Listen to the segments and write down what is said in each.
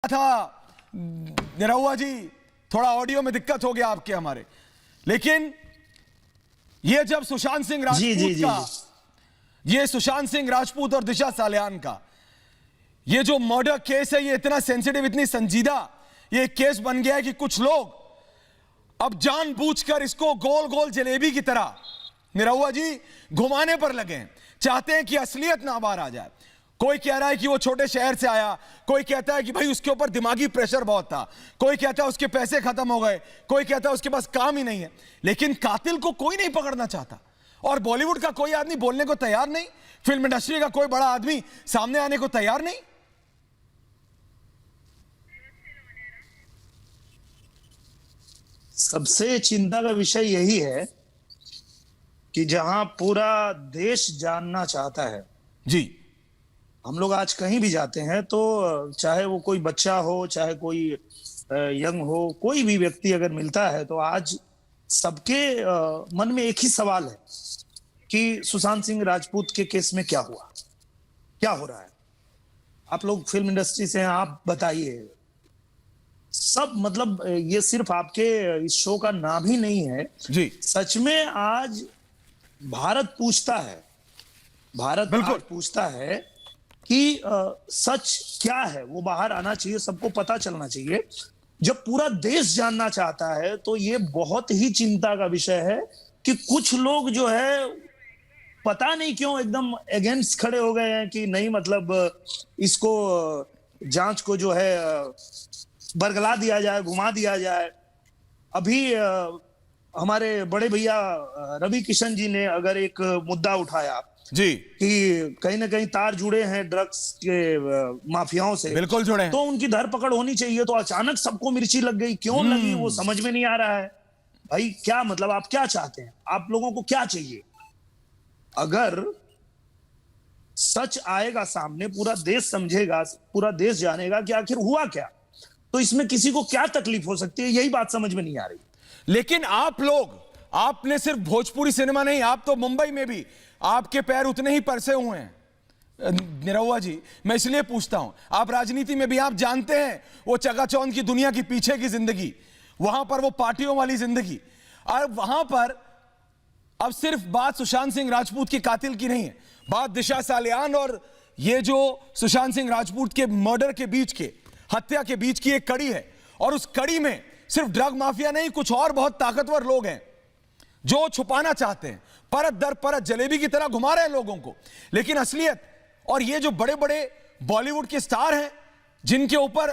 था निरहुआ जी, थोड़ा ऑडियो में दिक्कत हो गया आपके हमारे, लेकिन ये जब सुशांत सिंह राजपूत ये सुशांत सिंह राजपूत और दिशा सालियान का ये जो मर्डर केस है, ये इतना सेंसिटिव, इतनी संजीदा ये केस बन गया है कि कुछ लोग अब जानबूझकर इसको गोल गोल जलेबी की तरह निरहुआ जी घुमाने पर लगे हैं, चाहते हैं कि असलियत ना बाहर आ जाए। कोई कह रहा है कि वो छोटे शहर से आया, कोई कहता है कि भाई उसके ऊपर दिमागी प्रेशर बहुत था, कोई कहता है उसके पैसे खत्म हो गए, कोई कहता है उसके पास काम ही नहीं है। लेकिन कातिल को कोई नहीं पकड़ना चाहता और बॉलीवुड का कोई आदमी बोलने को तैयार नहीं, फिल्म इंडस्ट्री का कोई बड़ा आदमी सामने आने को तैयार नहीं। सबसे चिंता का विषय यही है कि जहां पूरा देश जानना चाहता है जी, हम लोग आज कहीं भी जाते हैं तो चाहे वो कोई बच्चा हो, चाहे कोई यंग हो, कोई भी व्यक्ति अगर मिलता है तो आज सबके मन में एक ही सवाल है कि सुशांत सिंह राजपूत के केस में क्या हुआ, क्या हो रहा है। आप लोग फिल्म इंडस्ट्री से हैं, आप बताइए। सब मतलब ये सिर्फ आपके इस शो का नाम ही नहीं है जी, सच में आज भारत पूछता है, भारत आज पूछता है कि सच क्या है, वो बाहर आना चाहिए, सबको पता चलना चाहिए। जब पूरा देश जानना चाहता है तो ये बहुत ही चिंता का विषय है कि कुछ लोग जो है पता नहीं क्यों एकदम अगेंस्ट खड़े हो गए हैं कि नहीं, मतलब इसको जांच को जो है बरगला दिया जाए, घुमा दिया जाए। अभी हमारे बड़े भैया रवि किशन जी ने अगर एक मुद्दा उठाया जी कि कहीं ना कहीं तार जुड़े हैं ड्रग्स के माफियाओं से, बिल्कुल जुड़े हैं, तो उनकी धरपकड़ होनी चाहिए। तो अचानक सबको मिर्ची लग गई, क्यों लगी वो समझ में नहीं आ रहा है। भाई क्या मतलब, आप क्या चाहते हैं, आप लोगों को क्या चाहिए? अगर सच आएगा सामने, पूरा देश समझेगा, पूरा देश जानेगा कि आखिर हुआ क्या, तो इसमें किसी को क्या तकलीफ हो सकती है, यही बात समझ में नहीं आ रही। लेकिन आप लोग, आपने सिर्फ भोजपुरी सिनेमा नहीं, आप तो मुंबई में भी आपके पैर उतने ही परसे हुए हैं निरहुआ जी। मैं इसलिए पूछता हूं, आप राजनीति में भी, आप जानते हैं वो चकाचौंध की दुनिया की पीछे की जिंदगी, वहां पर वो पार्टियों वाली जिंदगी, और वहां पर अब सिर्फ बात सुशांत सिंह राजपूत की कातिल की नहीं है, बात दिशा सालियान और ये जो सुशांत सिंह राजपूत के मर्डर के बीच के, हत्या के बीच की एक कड़ी है। और उस कड़ी में सिर्फ ड्रग माफिया नहीं, कुछ और बहुत ताकतवर लोग हैं जो छुपाना चाहते हैं, परत दर परत जलेबी की तरह घुमा रहे हैं लोगों को। लेकिन असलियत, और ये जो बड़े बड़े बॉलीवुड के स्टार हैं जिनके ऊपर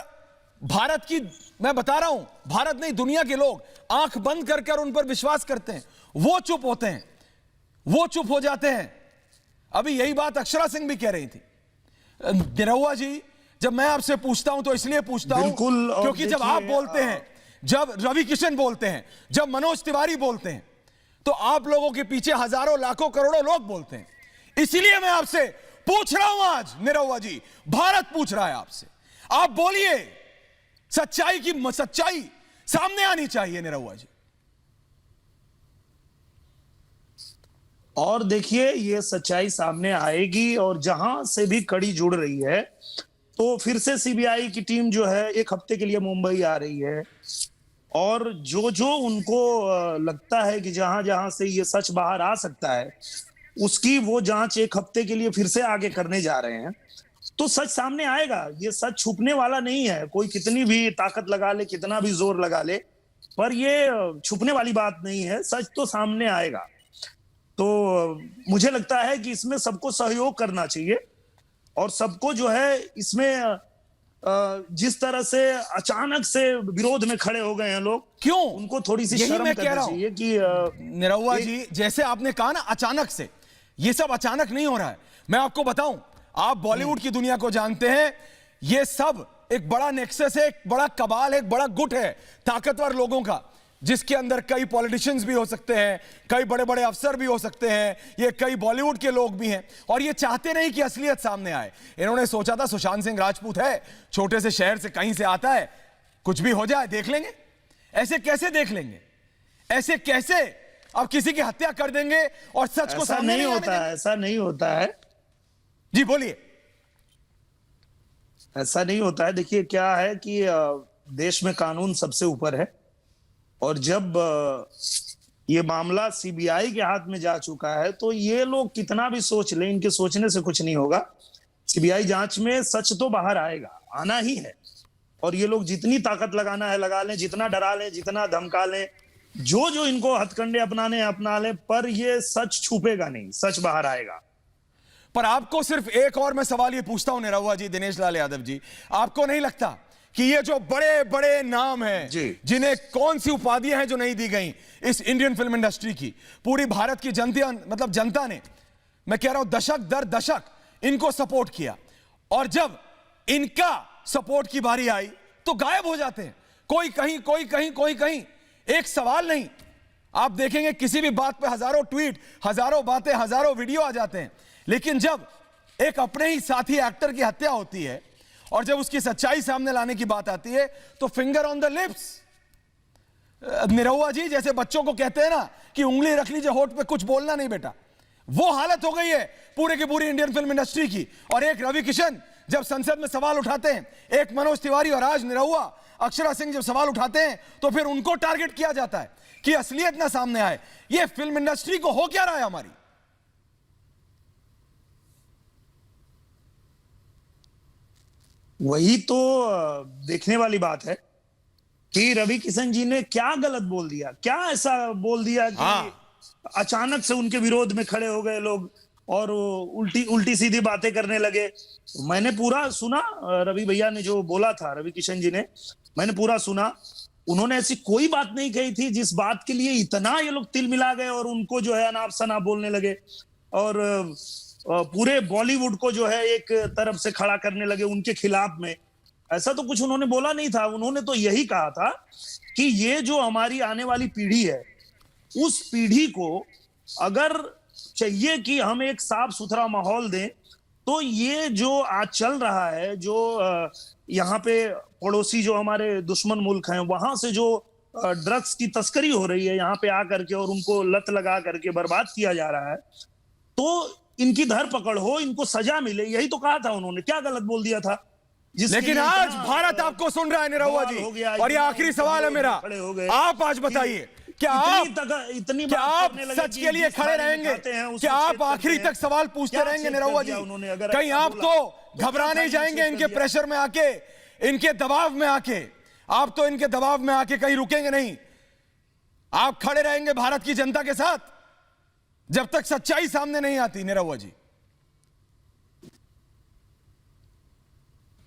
भारत की, मैं बता रहा हूं, भारत नहीं दुनिया के लोग आंख बंद करके उन पर विश्वास करते हैं, वो चुप होते हैं, वो चुप हो जाते हैं। अभी यही बात अक्षरा सिंह भी कह रही थी। निरहुआ जी, जब मैं आपसे पूछता हूं तो इसलिए पूछता हूं क्योंकि जब आप बोलते हैं, जब रवि किशन बोलते हैं, जब मनोज तिवारी बोलते हैं, तो आप लोगों के पीछे हजारों लाखों करोड़ों लोग बोलते हैं। इसीलिए मैं आपसे पूछ रहा हूं आज निरहुआ जी, भारत पूछ रहा है आपसे, आप बोलिए, सच्चाई की सच्चाई सामने आनी चाहिए निरहुआ जी। और देखिए, ये सच्चाई सामने आएगी और जहां से भी कड़ी जुड़ रही है, तो फिर से सीबीआई की टीम जो है 1 हफ्ते के लिए मुंबई आ रही है, और जो जो उनको लगता है कि जहां जहां से ये सच बाहर आ सकता है, उसकी वो जांच 1 हफ्ते के लिए फिर से आगे करने जा रहे हैं। तो सच सामने आएगा, ये सच छुपने वाला नहीं है। कोई कितनी भी ताकत लगा ले, कितना भी जोर लगा ले, पर ये छुपने वाली बात नहीं है, सच तो सामने आएगा। तो मुझे लगता है कि इसमें सबको सहयोग करना चाहिए और सबको जो है इसमें जिस तरह से अचानक से विरोध में खड़े हो गए हैं लोग, क्यों, उनको थोड़ी सी शर्म करनी चाहिए कि निरहुआ जी, जैसे आपने कहा ना अचानक से, ये सब अचानक नहीं हो रहा है। मैं आपको बताऊं, आप बॉलीवुड की दुनिया को जानते हैं, ये सब एक बड़ा नेक्सस है, एक बड़ा कबाल है, एक बड़ा गुट है ताकतवर लोगों का, जिसके अंदर कई पॉलिटिशियंस भी हो सकते हैं, कई बड़े बड़े अफसर भी हो सकते हैं, ये कई बॉलीवुड के लोग भी हैं, और ये चाहते नहीं कि असलियत सामने आए। इन्होंने सोचा था सुशांत सिंह राजपूत है, छोटे से शहर से कहीं से आता है, कुछ भी हो जाए देख लेंगे। ऐसे कैसे देख लेंगे, ऐसे कैसे अब किसी की हत्या कर देंगे और सच को सामने नहीं होता है, ऐसा नहीं होता है। जी बोलिए। ऐसा नहीं होता है। देखिए क्या है कि देश में कानून सबसे ऊपर है, और जब ये मामला सीबीआई के हाथ में जा चुका है तो ये लोग कितना भी सोच लें, इनके सोचने से कुछ नहीं होगा। सीबीआई जांच में सच तो बाहर आएगा, आना ही है। और ये लोग जितनी ताकत लगाना है लगा लें, जितना डरा लें, जितना धमका लें, जो जो इनको हथकंडे अपनाने अपना लें, पर ये सच छुपेगा नहीं, सच बाहर आएगा। पर आपको सिर्फ एक और मैं सवाल ये पूछता हूं निरहुआ जी, दिनेश लाल यादव जी, आपको नहीं लगता कि ये जो बड़े बड़े नाम हैं जिन्हें कौन सी उपाधियां हैं जो नहीं दी गई इस इंडियन फिल्म इंडस्ट्री की, पूरी भारत की जनता, मतलब जनता ने, मैं कह रहा हूं दशक दर दशक इनको सपोर्ट किया, और जब इनका सपोर्ट की बारी आई तो गायब हो जाते हैं, कोई कहीं कोई कहीं कोई कहीं, एक सवाल नहीं। आप देखेंगे किसी भी बात पे हजारों ट्वीट, हजारों बातें, हजारों वीडियो आ जाते हैं, लेकिन जब एक अपने ही साथी एक्टर की हत्या होती है और जब उसकी सच्चाई सामने लाने की बात आती है तो finger on the lips. Nirahua ji जैसे बच्चों को कहते हैं ना कि उंगली रख लीजिए होठ पे, कुछ बोलना नहीं बेटा, वो हालत हो गई है पूरे की पूरी इंडियन फिल्म इंडस्ट्री की। और एक रवि किशन जब संसद में सवाल उठाते हैं, एक मनोज तिवारी और आज निरहुआ, अक्षरा सिंह जब सवाल उठाते हैं तो फिर उनको टारगेट किया जाता है कि असलियत ना सामने आए। ये फिल्म इंडस्ट्री को हो क्या रहा है हमारी? वही तो देखने वाली बात है कि रवि किशन जी ने क्या गलत बोल दिया, क्या ऐसा बोल दिया कि अचानक से उनके विरोध में खड़े हो गए लोग और उल्टी उल्टी सीधी बातें करने लगे। मैंने पूरा सुना, रवि भैया ने जो बोला था, रवि किशन जी ने, मैंने पूरा सुना। उन्होंने ऐसी कोई बात नहीं कही थी जिस बात के लिए इतना ये लोग तिल मिला गए और उनको जो है अनाप शनाप बोलने लगे और पूरे बॉलीवुड को जो है एक तरफ से खड़ा करने लगे उनके खिलाफ में। ऐसा तो कुछ उन्होंने बोला नहीं था। उन्होंने तो यही कहा था कि ये जो हमारी आने वाली पीढ़ी है, उस पीढ़ी को अगर चाहिए कि हम एक साफ सुथरा माहौल दें, तो ये जो आज चल रहा है, जो यहाँ पे पड़ोसी जो हमारे दुश्मन मुल्क हैं, वहां से जो ड्रग्स की तस्करी हो रही है यहाँ पे आकर के और उनको लत लगा करके बर्बाद किया जा रहा है, तो इनकी धरपकड़ हो, इनको सजा मिले। यही तो कहा था उन्होंने। क्या गलत बोल दिया था? लेकिन आज भारत आपको सुन रहा है निरहुआ जी, और ये आखिरी सवाल है मेरा, आप आज बताइए क्या आप सच के लिए खड़े रहेंगे? क्या आप आखिरी तक सवाल पूछते रहेंगे निरहुआ जी? कहीं आप तो घबरा नहीं जाएंगे इनके प्रेशर में आके, इनके दबाव में आके? आप तो इनके दबाव में आके कहीं रुकेंगे नहीं, आप खड़े रहेंगे भारत की जनता के साथ जब तक सच्चाई सामने नहीं आती? निरहुआ जी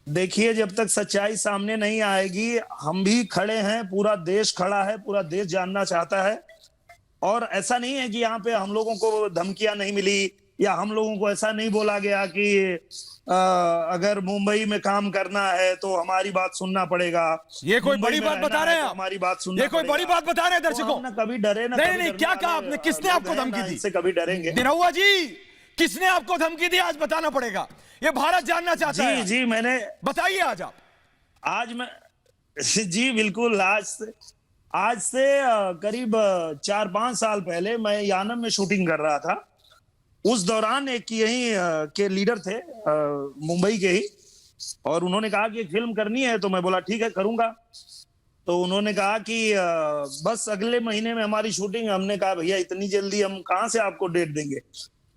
देखिए, जब तक सच्चाई सामने नहीं आएगी, हम भी खड़े हैं, पूरा देश खड़ा है, पूरा देश जानना चाहता है। और ऐसा नहीं है कि यहाँ पे हम लोगों को धमकियां नहीं मिली या हम लोगों को ऐसा नहीं बोला गया कि अगर मुंबई में काम करना है तो हमारी बात सुनना पड़ेगा। ये कोई बड़ी बात बता रहे हैं आप? हमारी बात सुनना, ये कोई बड़ी बात बता रहे हैं दर्शकों? ना कभी डरे ना नहीं, क्या कहा आपने? किसने आपको धमकी दी? इससे कभी डरेंगे? निरहुआ जी किसने आपको धमकी दी? आज बताना पड़ेगा, ये भारत जानना चाहता है। जी मैंने, बताइए आज आप। आज मैं जी बिल्कुल, आज से करीब 4-5 साल पहले मैं यानम में शूटिंग कर रहा था। उस दौरान एक यही के लीडर थे मुंबई के ही, और उन्होंने कहा कि एक फिल्म करनी है, तो मैं बोला ठीक है करूंगा। तो उन्होंने कहा कि बस अगले महीने में हमारी शूटिंग। हमने कहा भैया इतनी जल्दी हम कहां से आपको डेट देंगे?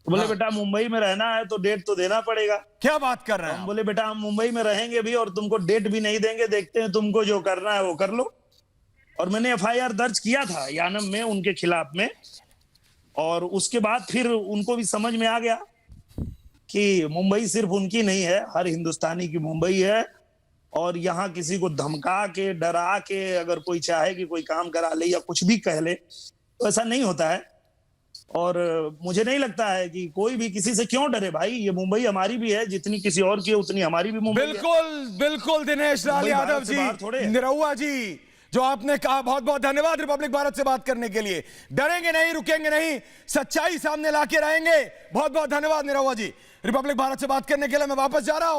तो बोले बेटा मुंबई में रहना है तो डेट तो देना पड़ेगा। क्या बात कर रहे हैं? हम बोले बेटा हम मुंबई में रहेंगे भी और तुमको डेट भी नहीं देंगे, देखते हैं तुमको जो करना है वो कर लो। और मैंने एफआईआर दर्ज किया था यानम में उनके खिलाफ में, और उसके बाद फिर उनको भी समझ में आ गया कि मुंबई सिर्फ उनकी नहीं है, हर हिंदुस्तानी की मुंबई है। और यहाँ किसी को धमका के, डरा के अगर कोई चाहे कि कोई काम करा ले या कुछ भी कह ले, तो ऐसा नहीं होता है। और मुझे नहीं लगता है कि कोई भी किसी से क्यों डरे। भाई ये मुंबई हमारी भी है, जितनी किसी और की है उतनी हमारी भी मुंबई है। बिल्कुल दिनेश लाल यादव जी, निरहुआ जी, जो आपने कहा, बहुत बहुत धन्यवाद रिपब्लिक भारत से बात करने के लिए। डरेंगे नहीं, रुकेंगे नहीं, सच्चाई सामने लाके रहेंगे। बहुत बहुत धन्यवाद निरहुआ जी, रिपब्लिक भारत से बात करने के लिए। मैं वापस जा रहा हूं।